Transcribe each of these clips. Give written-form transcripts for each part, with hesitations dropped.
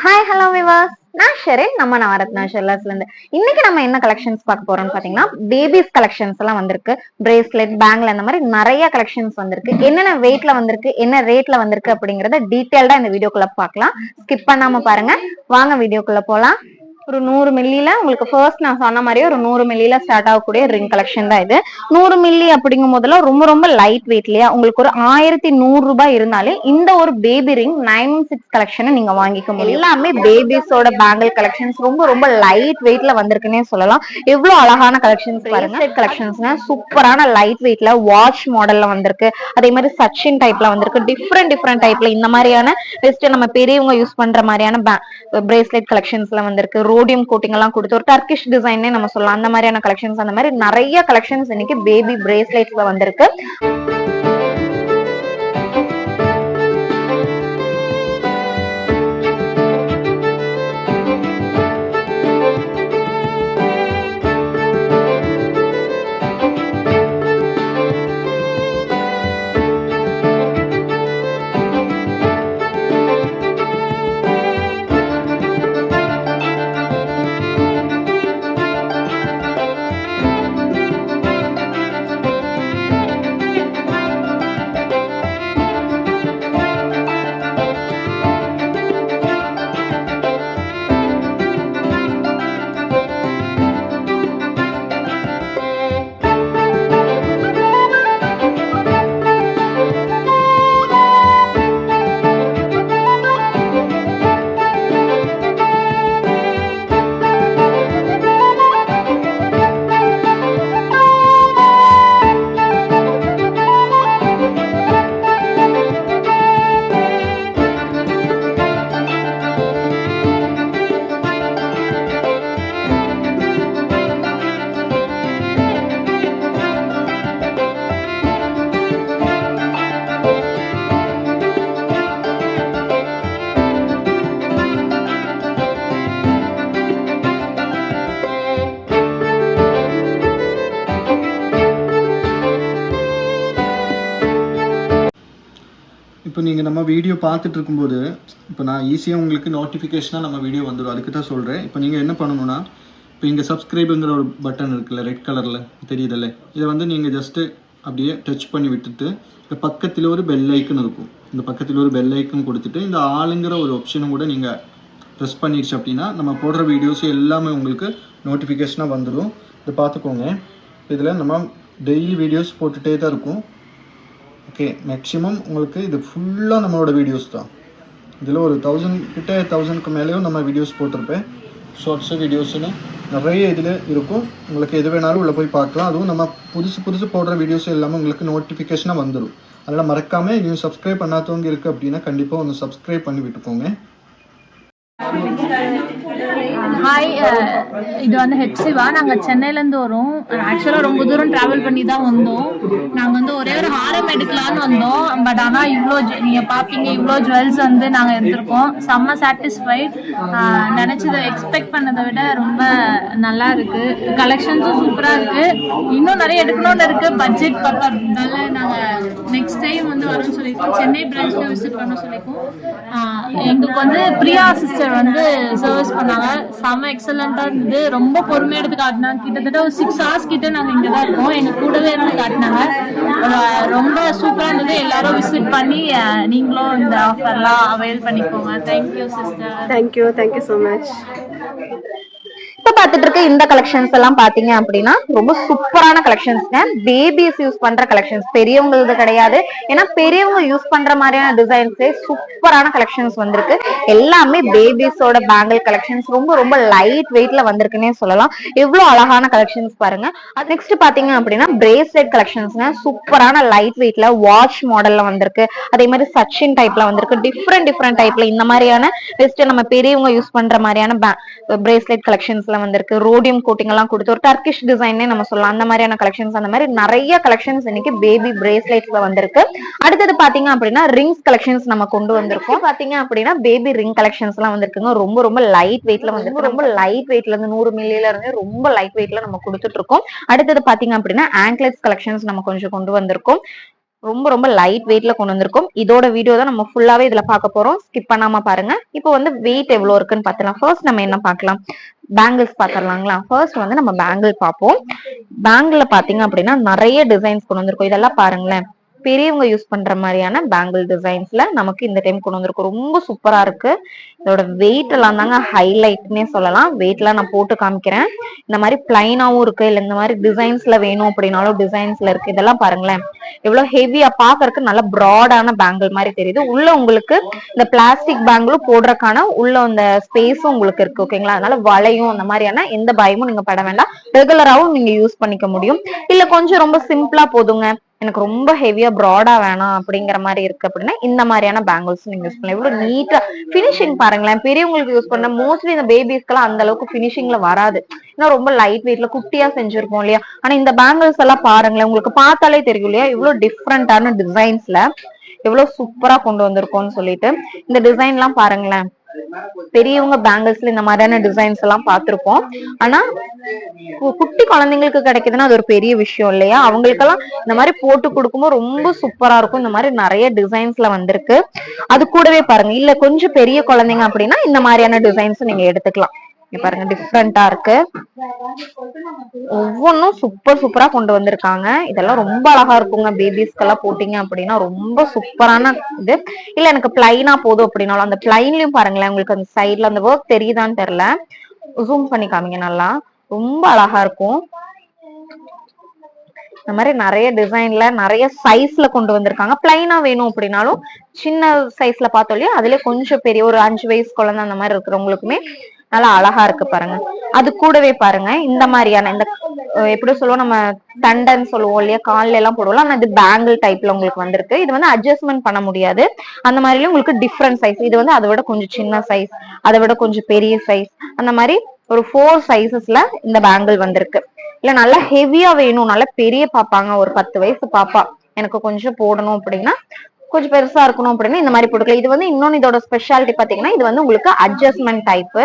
Hi hello விவாஸ், நான் ஷெரின். நம்ம நவரத்னா ஷெல்லர்ஸ்ல இருந்து இன்னைக்கு நம்ம என்ன கலெக்ஷன்ஸ் பார்க்க போறோம்னு பாத்தீங்கன்னா, பேபிஸ் கலெக்ஷன்ஸ் எல்லாம் வந்திருக்கு. பிரேஸ்லெட், பேங்கிள், அந்த மாதிரி நிறைய கலெக்ஷன்ஸ் வந்திருக்கு. என்னென்ன வெயிட்ல வந்திருக்கு, என்ன ரேட்ல வந்திருக்கு அப்படிங்கறத டீடைல்டா இந்த வீடியோக்குள்ள பார்க்கலாம். ஸ்கிப் பண்ணாம பாருங்க. வாங்க வீடியோக்குள்ள போலாம். ஒரு 100 மில்லியில உங்களுக்கு ஃபர்ஸ்ட் நான் சொன்ன மாதிரியே ஒரு 100 மில்லியில ஸ்டார்ட் ஆகக்கூடிய ரிங் கலெக்ஷன் தான் இது. 100 மில்லி அப்படிங்கும் போதெல்லாம் ரொம்ப ரொம்ப லைட் வெயிட் இல்லையா? உங்களுக்கு ஒரு 1100 ரூபாய் இருந்தாலே இந்த ஒரு பேபி ரிங் 916 கலெக்ஷனை நீங்க வாங்கிக்க முடியும். எல்லாமே பேபிஸோட பேங்கிள் கலெக்ஷன்ஸ் ரொம்ப ரொம்ப லைட் வெயிட்ல வந்திருக்குன்னே சொல்லலாம். எவ்வளவு அழகான கலெக்ஷன்ஸ் பாருங்க. கலெக்ஷன்ஸ்னா சூப்பரான லைட் வெயிட்ல வாட்ச் மாடல்ல வந்திருக்கு. அதே மாதிரி சச்சின் டைப்ல வந்திருக்கு. டிஃப்ரெண்ட் டைப்ல இந்த மாதிரியான பெஸ்ட் நம்ம பெரியவங்க யூஸ் பண்ற மாதிரியான பிரேஸ்லெட் கலெக்ஷன்ஸ்ல வந்திருக்கு. ரோடியம் கோட்டிங் எல்லாம் கொடுத்து ஒரு டர்க்கிஷ் டிசைனே நம்ம சொல்லலாம். அந்த மாதிரியான கலெக்ஷன்ஸ், அந்த மாதிரி நிறைய கலெக்ஷன்ஸ் இன்னைக்கு பேபி பிரேஸ்லெட்ஸ்ல வந்திருக்கு. இப்போ நீங்கள் நம்ம வீடியோ பார்த்துட்டு இருக்கும்போது இப்போ நான் ஈஸியாக உங்களுக்கு நோட்டிஃபிகேஷனாக நம்ம வீடியோ வந்துடும். அதுக்கு தான் சொல்கிறேன். இப்போ நீங்கள் என்ன பண்ணணும்னா, இப்போ இங்கே சப்ஸ்கிரைபுங்கிற ஒரு பட்டன் இருக்குல்ல, ரெட் கலரில் தெரியுதில்ல, இதை வந்து நீங்கள் ஜஸ்ட்டு அப்படியே டச் பண்ணி விட்டுட்டு இந்த பக்கத்தில் ஒரு பெல் ஐக்கன் இருக்கும். இந்த பக்கத்தில் ஒரு பெல் ஐக்கன் கொடுத்துட்டு இந்த ஆளுங்கிற ஒரு ஆப்ஷனும் கூட நீங்கள் ப்ரெஸ் பண்ணிடுச்சு அப்படின்னா நம்ம போடுற வீடியோஸ் எல்லாமே உங்களுக்கு நோட்டிஃபிகேஷனாக வந்துடும். இதை பார்த்துக்கோங்க. இதில் நம்ம டெய்லி வீடியோஸ் போட்டுகிட்டே தான் இருக்கும். ஓகே, மேக்ஸிமம் உங்களுக்கு இது ஃபுல்லாக நம்மளோட வீடியோஸ் தான். இதில் ஒரு 1000க்கு மேலேயும் நம்ம வீடியோஸ் போட்டிருப்பேன். ஷார்ட்ஸு வீடியோஸுன்னு நிறைய இதில் இருக்கும். உங்களுக்கு எது வேணாலும் உள்ளே போய் பார்க்கலாம். அதுவும் நம்ம புதுசு போடுற வீடியோஸ் எல்லாமே உங்களுக்கு நோட்டிஃபிகேஷனாக வந்துடும். அதனால் மறக்காமல் இன்னும் சப்ஸ்கிரைப் பண்ணாதவங்க இருக்குது அப்படின்னா கண்டிப்பாக ஒன்று சப்ஸ்கிரைப் பண்ணி விட்டுக்கோங்க. ஹாய், இது வந்து ஹெப்சிவா. நாங்கள் சென்னையிலேருந்து வரோம். ஆக்சுவலாக ரொம்ப தூரம் ட்ராவல் பண்ணி தான் வந்தோம். நாங்கள் வந்து ஒரே ஒரு ஹாரம் எடுக்கலான்னு வந்தோம். பட் ஆனால் இவ்வளோ நீங்கள் பார்ப்பீங்க, இவ்வளோ ஜுவல்ஸ் வந்து நாங்கள் எடுத்திருக்கோம். செம்ம சாட்டிஸ்ஃபைட். நினச்சதை எக்ஸ்பெக்ட் பண்ணதை விட ரொம்ப நல்லா இருக்குது. கலெக்ஷன்ஸும் சூப்பராக இருக்குது. இன்னும் நிறைய எடுக்கணும்னு இருக்குது. பட்ஜெட் பக்கத்தால நாங்கள் நெக்ஸ்ட் டைம் வந்து வரோம்னு சொல்லியிருக்கோம். சென்னை பிரான்ச்சில் விசிட் பண்ண சொல்லியிருக்கோம். எங்களுக்கு வந்து பிரியா சிஸ்டர் வந்து சர்வீஸ் பண்ணாங்க. செம்ம எக்ஸலண்டா இருந்தது. ரொம்ப பொறுமையா எடுத்து காட்டினாங்க. கிட்டத்தட்ட ஒரு 6 hours கிட்ட நாங்க இங்க தான் இருக்கோம். எங்க கூடவே இருந்து காட்டினாங்க. ரொம்ப சூப்பரா இருந்தது. எல்லாரும் விசிட் பண்ணி நீங்களும் இந்த ஆஃபர்லாம் அவைல் பண்ணிக்கோங்க. Thank you sister. Thank you so much. இப்ப பாத்துட்டு இருக்க இந்த கலெக்ஷன்ஸ் எல்லாம் பாத்தீங்க அப்படின்னா ரொம்ப சூப்பரான கலெக்ஷன்ஸ். பேபிஸ் யூஸ் பண்ற கலெக்ஷன்ஸ், பெரியவங்களுக்கு கிடையாது. ஏன்னா பெரியவங்க யூஸ் பண்ற மாதிரியான டிசைன்ஸே சூப்பரான கலெக்ஷன்ஸ் வந்திருக்கு. எல்லாமே பேபிஸோட பேங்கிள் கலெக்ஷன்ஸ் ரொம்ப ரொம்ப லைட் வெயிட்ல வந்திருக்குன்னே சொல்லலாம். எவ்வளவு அழகான கலெக்ஷன்ஸ் பாருங்க. அது நெக்ஸ்ட் பாத்தீங்க அப்படின்னா பிரேஸ்லெட் கலெக்ஷன்ஸ்னா சூப்பரான லைட் வெயிட்ல வாட்ச் மாடல்ல வந்திருக்கு. அதே மாதிரி சச்சின் டைப்ல வந்திருக்கு. டிஃப்ரெண்ட் டைப்ல இந்த மாதிரியான பெஸ்ட் நம்ம பெரியவங்க யூஸ் பண்ற மாதிரியான பிரேஸ்லெட் கலெக்ஷன்ஸ் வந்திருக்கு. ரோடியம் கோட்டிங் எல்லாம் கொடுத்து ஒரு டர்க்கிஷ் டிசைனே நம்ம சொல்லலாம். அந்த மாதிரியான கலெக்ஷன்ஸ், அந்த மாதிரி நிறைய கலெக்ஷன்ஸ் இன்னைக்கு பேபி பிரேஸ்லெட்ஸ்ல வந்திருக்கு. அடுத்தது பாத்தீங்க அப்படின்னா ரிங்ஸ் கலெக்ஷன்ஸ் நம்ம கொண்டு வந்திருக்கோம். பாத்தீங்க அப்படின்னா பேபி ரிங் கலெக்ஷன்ஸ் எல்லாம் வந்திருக்குங்க. ரொம்ப ரொம்ப லைட் வெயிட்ல வந்திருக்கு. ரொம்ப லைட் வெயிட்ல இருந்து 100 மில்லியில இருந்து ரொம்ப லைட் வெயிட்ல நம்ம கொடுத்துட்டு இருக்கோம். அடுத்தது பாத்தீங்க அப்படின்னா ஆங்க்லெட்ஸ் கலெக்ஷன்ஸ் நம்ம கொஞ்சம் கொண்டு வந்திருக்கோம். ரொம்ப ரொம்ப லைட் வெயிட்ல கொண்டு வந்திருக்கோம். இதோட வீடியோ தான் நம்ம ஃபுல்லாவே இதுல பார்க்க போறோம். ஸ்கிப் பண்ணாம பாருங்க. இப்போ வந்து வெயிட் எவ்வளவு இருக்குன்னு பாத்துலாம். ஃபர்ஸ்ட் நம்ம என்ன பார்க்கலாம், பேங்கிள்ஸ் பாத்திரலாங்களா. ஃபர்ஸ்ட் வந்து நம்ம பேங்கிள் பார்ப்போம். பேங்கிள்ல பாத்தீங்க அப்படின்னா நிறைய டிசைன்ஸ் கொண்டு வந்திருக்கோம். இதெல்லாம் பாருங்களேன், பெரியவங்க யூஸ் பண்ற மாதிரியான பேங்கிள் டிசைன்ஸ்ல நமக்கு இந்த டைம் கொண்டு வந்திருக்கும். ரொம்ப சூப்பரா இருக்கு. இதோட வெயிட் எல்லாம் தாங்க ஹைலைட்னே சொல்லலாம். வெயிட் எல்லாம் நான் போட்டு காமிக்கிறேன். இந்த மாதிரி பிளைனாவும் இருக்கு, இல்ல இந்த மாதிரி டிசைன்ஸ்ல வேணும் அப்படின்னாலும் டிசைன்ஸ்ல இருக்கு. இதெல்லாம் பாருங்களேன், எவ்வளவு ஹெவியா பாக்குறதுக்கு நல்ல ப்ராடான பேங்கிள் மாதிரி தெரியுது. உள்ள உங்களுக்கு இந்த பிளாஸ்டிக் பேங்கிளும் போடுறதுக்கான உள்ள அந்த ஸ்பேஸும் உங்களுக்கு இருக்கு. ஓகேங்களா, அதனால வளையும் அந்த மாதிரியான எந்த பயமும் நீங்க பட வேண்டாம். ரெகுலராவும் நீங்க யூஸ் பண்ணிக்க முடியும். இல்ல கொஞ்சம் ரொம்ப சிம்பிளா போதுங்க, எனக்கு ரொம்ப ஹெவியா ப்ராடா வேணாம் அப்படிங்கிற மாதிரி இருக்கு அப்படின்னா இந்த மாதிரியான பேங்கிள்ஸ் நீங்க யூஸ் பண்ணலாம். இவ்வளவு நீட்டா பினிஷிங் பாருங்களேன். பெரியவங்களுக்கு யூஸ் பண்ண மோஸ்ட்லி இந்த பேபிஸ்க்கெல்லாம் அந்த அளவுக்கு பினிஷிங்ல வராது. ஏன்னா ரொம்ப லைட் வெயிட்ல குட்டியா செஞ்சிருப்போம் இல்லையா. ஆனா இந்த பேங்கிள்ஸ் எல்லாம் பாருங்களேன், உங்களுக்கு பார்த்தாலே தெரியும் இல்லையா, இவ்வளவு டிஃப்ரெண்டான டிசைன்ஸ்ல எவ்வளவு சூப்பரா கொண்டு வந்திருக்கோம்னு சொல்லிட்டு. இந்த டிசைன் எல்லாம் பாருங்களேன், பெரியவங்க பேங்கிள்ஸ்ல இந்த மாதிரியான டிசைன்ஸ் எல்லாம் பார்த்திருப்போம். ஆனா குட்டி குழந்தைங்களுக்கு கிடைக்குதுன்னா அது ஒரு பெரிய விஷயம் இல்லையா. அவங்களுக்கெல்லாம் இந்த மாதிரி போட்டு கொடுக்கும்போது ரொம்ப சூப்பரா இருக்கும். இந்த மாதிரி நிறைய டிசைன்ஸ்ல வந்திருக்கு. அது கூடவே பாருங்க, இல்ல கொஞ்சம் பெரிய குழந்தைங்க அப்படின்னா இந்த மாதிரியான டிசைன்ஸ் நீங்க எடுத்துக்கலாம். பாருங்க, டிஃப்ரெண்டா இருக்கு. ஒவ்வொன்னும் சூப்பர் சூப்பரா கொண்டு வந்திருக்காங்க. இதெல்லாம் ரொம்ப அழகா இருக்குங்க. பேபிஸ்க்கெல்லாம் போட்டீங்க அப்படின்னா ரொம்ப சூப்பரான இது. இல்ல எனக்கு பிளைனா போதும் அப்படின்னாலும் அந்த பிளைன்லயும் பாருங்களேன், உங்களுக்கு அந்த சைட்ல அந்த ஒர்க் தெரியுதான்னு தெரியல, ஜூம் பண்ணி காமிங்க நல்லா, ரொம்ப அழகா இருக்கும். இந்த மாதிரி நிறைய டிசைன்ல நிறைய சைஸ்ல கொண்டு வந்திருக்காங்க. பிளைனா வேணும் அப்படின்னாலும் சின்ன சைஸ்ல பார்த்தோம் இல்லையா, அதுல கொஞ்சம் பெரிய ஒரு 5 வயசு குழந்தை அந்த மாதிரி இருக்கிறவங்களுக்குமே நல்லா அழகா இருக்கு பாருங்க. அது கூடவே பாருங்க, இந்த மாதிரியான இந்த எப்படி சொல்லுவோம், நம்ம தண்டன் சொல்லுவோம் இல்லையா, கால்ல எல்லாம் போடுவோம். ஆனா இது பேங்கிள் டைப்ல உங்களுக்கு வந்திருக்கு. இது வந்து அட்ஜஸ்ட்மெண்ட் பண்ண முடியாது. அந்த மாதிரில உங்களுக்கு டிஃப்ரெண்ட் சைஸ். இது வந்து அதை விட கொஞ்சம் சின்ன சைஸ், அதை விட கொஞ்சம் பெரிய சைஸ், அந்த மாதிரி ஒரு 4 சைசஸ்ல இந்த பேங்கிள் வந்திருக்கு. இல்ல நல்லா ஹெவியா வேணும், நல்லா பெரிய பாப்பாங்க, ஒரு 10 வயசு பாப்பா எனக்கு கொஞ்சம் போடணும் அப்படின்னா, கொஞ்சம் பெருசா இருக்கணும் அப்படின்னா இந்த மாதிரி போட்டுக்கலாம். இது வந்து இன்னொன்னு இதோட ஸ்பெஷாலிட்டி பாத்தீங்கன்னா, இது வந்து உங்களுக்கு அட்ஜஸ்ட்மெண்ட் டைப்.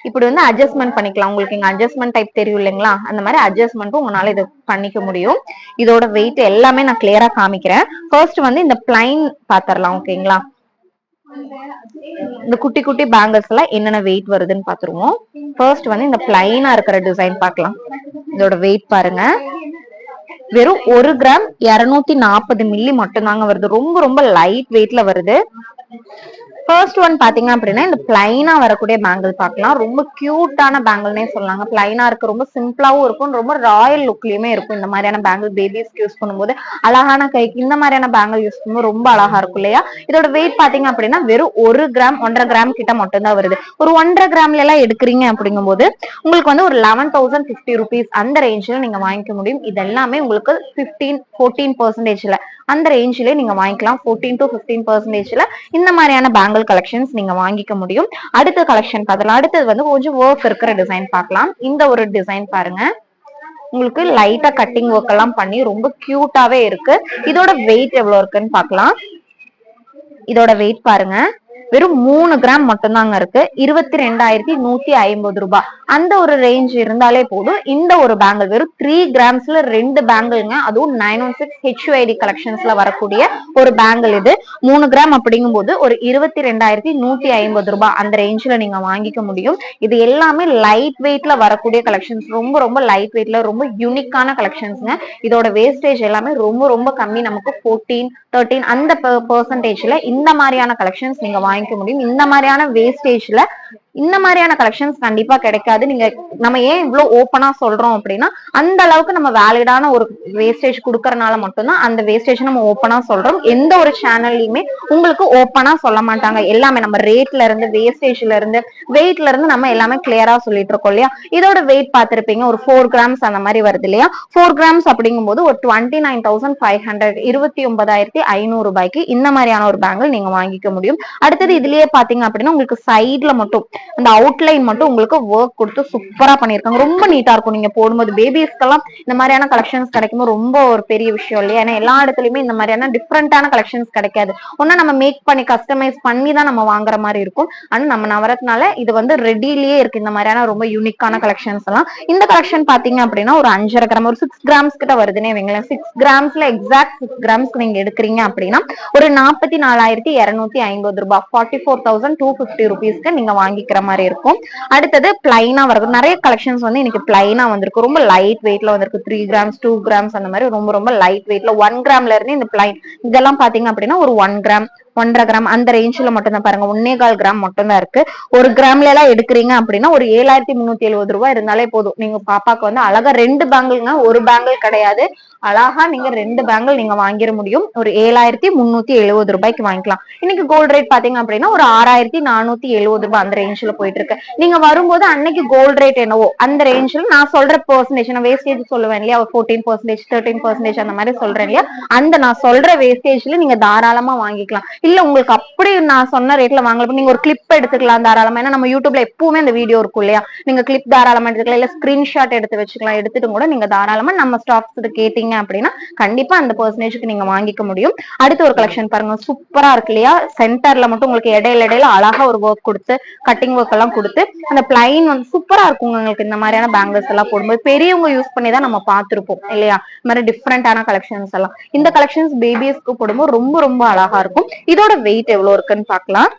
இப்படி வந்து அட்ஜஸ்ட்மெண்ட் பண்ணிக்கலாம். உங்களுக்கு இங்க அட்ஜஸ்ட்மெண்ட் டைப் தெரியும் இல்லைங்களா, அந்த மாதிரி அட்ஜஸ்ட்மெண்ட்டும் உங்களால இது பண்ணிக்க முடியும். இதோட வெயிட் எல்லாமே நான் கிளியரா காமிக்கிறேன். ஃபர்ஸ்ட் வந்து இந்த பிளைன் பாத்திரலாம். ஓகேங்களா, இந்த குட்டி குட்டி பேங்கிள்ஸ் எல்லாம் என்னென்ன வெயிட் வருதுன்னு பாத்துருவோம். ஃபர்ஸ்ட் வந்து இந்த பிளைனா இருக்கிற டிசைன் பார்க்கலாம். இதோட வெயிட் பாருங்க, வெறும் 1 கிராம் 240 மில்லி மட்டும் தாங்க வருது. ரொம்ப ரொம்ப லைட் வெயிட்ல வருது. ஃபர்ஸ்ட் ஒன் பாத்தீங்க அப்படின்னா இந்த பிளைனா வரக்கூடிய பேங்கிள் பார்க்கலாம். ரொம்ப கியூட்டான பேங்கிள்னே சொல்லாங்க. பிளைனா இருக்கு, ரொம்ப சிம்பிளாவும் இருக்கும், ரொம்ப ராயல் லுக்லயுமே இருக்கும். இந்த மாதிரியான பேங்கிள் பேபிஸ்க்கு யூஸ் பண்ணும்போது, அழகான கைக்கு இந்த மாதிரியான பேங்கிள் யூஸ் பண்ணும்போது ரொம்ப அழகா இருக்கும் இல்லையா. இதோட வெயிட் பாத்தீங்க அப்படின்னா வெறும் 1 கிராம் 1.5 கிராம் கிட்ட மட்டும் தான் வருது. ஒரு 1.5 கிராம்ல எல்லாம் எடுக்கிறீங்க அப்படிங்கும் போது உங்களுக்கு வந்து ஒரு 11,050 rupees அந்த ரேஞ்சில நீங்க வாங்கிக்க முடியும். இது எல்லாமே உங்களுக்கு 14% அந்த ரேஞ்சிலே நீங்க வாங்கிக்கலாம். 14 to 15% இந்த மாதிரியான பேங்கிள் கலெக்ஷன்ஸ் நீங்க வாங்கிக்க முடியும். அடுத்த கலெக்ஷன் பார்க்கலாம். அடுத்தது வந்து கொஞ்சம் ஒர்க் இருக்கிற டிசைன் பார்க்கலாம். இந்த ஒரு டிசைன் பாருங்க, உங்களுக்கு லைட்டா கட்டிங் ஒர்க் எல்லாம் பண்ணி ரொம்ப கியூட்டாவே இருக்கு. இதோட வெயிட் எவ்வளவு இருக்குன்னு பார்க்கலாம். இதோட வெயிட் பாருங்க, வெறும் 3 கிராம் மட்டும்தாங்க இருக்கு. 22,150 ரூபாய் அந்த ஒரு ரேஞ்ச் இருந்தாலே போதும். இந்த ஒரு பேங்கிள் வெறும் 3 கிராம்ஸ்ல 2 பேங்கிள்ங்க, அதுவும் 916 HUID கலெக்ஷன்ஸ்ல வரக்கூடிய ஒரு பேங்கிள். இது 3 கிராம் அப்படிங்கும் போது ஒரு 22,150 ரூபாய் அந்த ரேஞ்ச்ல நீங்க வாங்கிக்க முடியும். இது எல்லாமே லைட் வெயிட்ல வரக்கூடிய கலெக்ஷன்ஸ். ரொம்ப ரொம்ப லைட் வெயிட்ல ரொம்ப யூனிக்கான கலெக்ஷன்ஸ்ங்க. இதோட வேஸ்டேஜ் எல்லாமே ரொம்ப ரொம்ப கம்மி. நமக்கு 14, 13 அந்த பெர்சன்டேஜ்ல இந்த மாதிரியான கலெக்ஷன்ஸ் நீங்க வாங்கிக்க முடியும். இந்த மாதிரியான வேஸ்டேஜ்ல இந்த மாதிரியான கலெக்ஷன்ஸ் கண்டிப்பா கிடைக்காது. நீங்க நம்ம ஏன் இவ்வளவு ஓப்பனா சொல்றோம் அப்படின்னா, அந்த அளவுக்கு நம்ம வேலிடான ஒரு வேஸ்டேஜ் கொடுக்கறனால மட்டும்தான் அந்த வேஸ்டேஜ் நம்ம ஓப்பனா சொல்றோம். எந்த ஒரு சேனல்லையுமே உங்களுக்கு ஓப்பனா சொல்ல மாட்டாங்க. எல்லாமே நம்ம ரேட்ல இருந்து, வேஸ்டேஜ்ல இருந்து, வெயிட்ல இருந்து நம்ம எல்லாமே கிளியரா சொல்லிட்டு இருக்கோம் இல்லையா. இதோட வெயிட் பார்த்திருப்பீங்க, ஒரு 4 கிராம்ஸ் அந்த மாதிரி வருது இல்லையா. 4 கிராம்ஸ் அப்படிங்கும் போது ஒரு 29,500 29,500 ரூபாய்க்கு இந்த மாதிரியான ஒரு பேங்கிள் நீங்க வாங்கிக்க முடியும். அடுத்தது இதுலயே பாத்தீங்க அப்படின்னா உங்களுக்கு சைட்ல மட்டும் அந்த அவுட்லைன் மட்டும் உங்களுக்கு ஒர்க் கொடுத்து சூப்பரா பண்ணிருக்காங்க. ரொம்ப நீட்டா இருக்கும் நீங்க போடும்போது. பேபிஸ்க்கெல்லாம் இந்த மாதிரியான கலெக்ஷன்ஸ் கிடைக்கும்போது ரொம்ப ஒரு பெரிய விஷயம் இல்லையா? ஏன்னா எல்லா இடத்துலயுமே இந்த மாதிரியான டிஃப்ரெண்டான கலெக்ஷன்ஸ் கிடைக்காது. ஒன்னா நம்ம மேக் பண்ணி கஸ்டமைஸ் பண்ணி தான் நம்ம வாங்குற மாதிரி இருக்கும். ஆனா நம்ம நவரத்னால இது வந்து ரெடிலேயே இருக்கு இந்த மாதிரியான ரொம்ப யூனிக்கான கலெக்ஷன்ஸ் எல்லாம். இந்த கலெக்ஷன் பாத்தீங்க அப்படின்னா ஒரு 5.5 கிராம் ஒரு 6 கிராம்ஸ் கிட்ட வருதுன்னே வைங்களேன். 6 கிராம்ஸ்ல எக்ஸாக்ட் 6 கிராம்ஸ் நீங்க எடுக்கிறீங்க அப்படின்னா ஒரு 44,250 ரூபாய், 44,250 ருபீஸ்க்கு நீங்க வாங்கிக்கிற மாதிரி இருக்கும். அடுத்தது பிளைனா வருது. நிறைய கலெக்ஷன்ஸ் வந்து இன்னைக்கு பிளைனா வந்திருக்கு. ரொம்ப லைட் வெயிட்ல வந்திருக்கு. 3 கிராம்ஸ் 2 கிராம்ஸ் அந்த மாதிரி ரொம்ப ரொம்ப லைட் வெயிட்ல 1 கிராம்ல இருந்து இந்த பிளைன் இதெல்லாம் பாத்தீங்க அப்படின்னா ஒரு 1 கிராம் 1.5 கிராம் அந்த ரேஞ்ச்ல மட்டும் தான் பாருங்க. 1.25 கிராம் மட்டும் தான் இருக்கு. ஒரு கிராம்ல எல்லாம் எடுக்கிறீங்க அப்படின்னா ஒரு 7,370 ரூபாய் இருந்தாலே போதும். நீங்க பாப்பாக்கு வந்து அழகா 2 பேங்கிள்ங்க, ஒரு பேங்கிள் கிடையாது. அழகா நீங்க 2 பேங்கிள் நீங்க வாங்கிட முடியும். ஒரு 7,370 ரூபாய்க்கு வாங்கிக்கலாம். இன்னைக்கு கோல்ட் ரேட் பாத்தீங்க அப்படின்னா ஒரு 6,470 ரூபாய் அந்த ரேஞ்ச்ல போயிட்டு இருக்கு. நீங்க வரும்போது அன்னைக்கு கோல்ட் ரேட் என்னவோ அந்த ரேஞ்ச்ல நான் சொல்ற பெர்சன்டேஜ், நான் வேஸ்டேஜ் சொல்லுவேன் இல்லையா, 14%, 13% அந்த மாதிரி சொல்றேன் இல்லையா, அந்த நான் சொல்ற வேஸ்டேஜ்ல நீங்க தாராளமா வாங்கிக்கலாம். இல்ல உங்களுக்கு அப்படி நான் சொன்ன ரேட்ல வாங்கலாம், நீங்க ஒரு கிளிப் எடுத்துக்கலாம் தாராளமா. ஏன்னா நம்ம யூடியூப்ல எப்பவுமே இந்த வீடியோ இருக்கும் இல்லையா, நீங்க கிளிப் தாராளமா எடுத்துக்கலாம். இல்ல ஸ்கிரீன்ஷாட் எடுத்து வச்சுக்கலாம். எடுத்துட்டு கூட நீங்க தாராளமா நம்ம ஸ்டாக்ஸ் கேட்டீங்க அப்படின்னா கண்டிப்பா அந்த பெர்சன்டேஜ்க்கு நீங்க வாங்கிக்க முடியும். அடுத்து ஒரு கலெக்ஷன் பாருங்க, சூப்பரா இருக்கு இல்லையா. சென்டர்ல மட்டும் உங்களுக்கு இடையில இடையில அழகா ஒரு ஒர்க் கொடுத்து கட்டிங் ஒர்க் எல்லாம் கொடுத்து அந்த பிளைன் வந்து சூப்பரா இருக்கும். உங்களுக்கு இந்த மாதிரியான பேங்கிள்ஸ் எல்லாம் போடும்போது பெரியவங்க யூஸ் பண்ணி தான் நம்ம பார்த்திருப்போம் இல்லையா, இந்த மாதிரி டிஃப்ரெண்டான கலெக்ஷன்ஸ் எல்லாம். இந்த கலெக்ஷன்ஸ் பேபிஸ்க்கு போடும்போது ரொம்ப ரொம்ப அழகா இருக்கும். இதோட வெயிட் எவ்வளவு இருக்குன்னு பாக்கலாம்.